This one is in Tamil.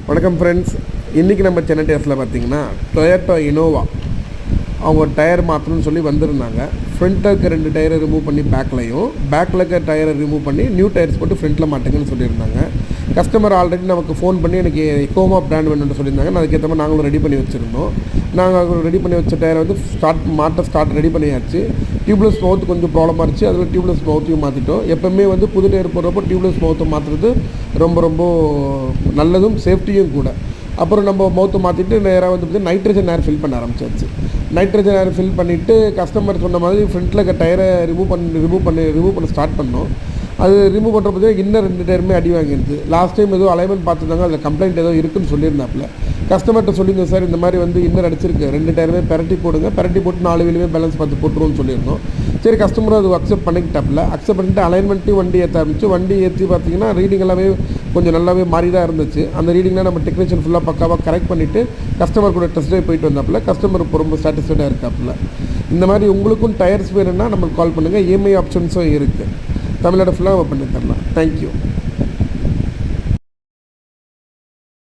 வணக்கம் ஃப்ரெண்ட்ஸ். இன்றைக்கி நம்ம சென்னை டயர்ஸில் பார்த்தீங்கன்னா டொயோட்டா இனோவா அவங்க டயர் மாற்றணும்னு சொல்லி வந்திருந்தாங்க. ஃப்ரண்ட்டில் இருக்க 2 டயரை ரிமூவ் பண்ணி பேக்கில் இருக்க டயரை ரிமூவ் பண்ணி நியூ டயர்ஸ் போட்டு ஃப்ரண்ட்டில் மாட்டுங்கன்னு சொல்லியிருந்தாங்க. கஸ்டமர் ஆல்ரெடி நமக்கு ஃபோன் பண்ணி எனக்கு எக்கோமா பிராண்ட் வேணும்னு சொல்லியிருந்தாங்க. அதுக்கேற்ற மாதிரி நாங்களும் ரெடி பண்ணி வச்சுருந்தோம். நாங்கள் ரெடி பண்ணி வச்ச டயரை வந்து ஸ்டார்ட் ரெடி பண்ணியாச்சு. டியூப்லெஸ் மவுத் கொஞ்சம் ப்ராப்ளமாக இருந்துச்சு. அதில் டியூப்லெஸ் மவுத்தையும் மாற்றிட்டோம். எப்போவுமே வந்து புது டயர் போடுறப்போ டியூப்லெஸ் மவுத்தை மாற்றுறது ரொம்ப நல்லதும் சேஃப்டியும் கூட. அப்புறம் நம்ம மவுத்தை மாற்றிட்டு நேராக வந்து நைட்ரஜன் ஏர் ஃபில் பண்ண ஆரம்பிச்சாச்சு. நைட்ரஜன் ஏர் ஃபில் பண்ணிவிட்டு கஸ்டமர் சொன்ன மாதிரி ஃப்ரண்ட்டில் இருக்க டயரை ரிமூவ் பண்ண ஸ்டார்ட் பண்ணோம். அது ரிமூவ் பண்ணுறப்போ இன்னும் 2 டயருமே அடி வாங்கிடுது. லாஸ்ட் டைம் ஏதோ அலைன்மெண்ட் பார்த்துருந்தாங்க, அதில் கம்ப்ளைண்ட் ஏதோ இருக்குன்னு சொல்லியிருந்தாப்புல. கஸ்டமர்கிட்ட சொல்லியிருந்தோம், சார் இந்த மாதிரி வந்து இன்னர் அடிச்சிருக்கு, 2 டயருமே பெரட்டி போடுங்க, பெரட்டி போட்டு 4 வீலுமே பேலன்ஸ் பார்த்து போட்டுருவோம்னு சொல்லியிருந்தோம். சரி, கஸ்டமரும் அது அக்செப்ட் பண்ணிக்கிட்டாப்புல. அக்செப்ட் பண்ணிட்டு அலைன்மெண்ட்டையும் வண்டி ஏற்ற ஆரம்பிச்சு. வண்டி ஏற்றி பார்த்தீங்கன்னா ரீடிங் எல்லாமே கொஞ்சம் நல்லாவே மாறி தான் இருந்துச்சு. அந்த ரீடிங்லாம் நம்ம டெக்னீஷியன் ஃபுல்லாக பக்காவாக கரெக்ட் பண்ணிவிட்டு கஸ்டமர் கூட டெஸ்ட் ட்ரைவ் போயிட்டு வந்தாப்புல. கஸ்டமர் ரொம்ப சாட்டிஸ்ஃபைடாக இருக்காப்புல. இந்த மாதிரி உங்களுக்கும் டயர்ஸ் வேணும்னா நம்மளுக்கு கால் பண்ணுங்கள். இஎம்ஐ ஆப்ஷன்ஸும் இருக்குது. தமிழ்நாடு ஃபுல்லாக நம்ம பண்ணி தரலாம். தேங்க்யூ.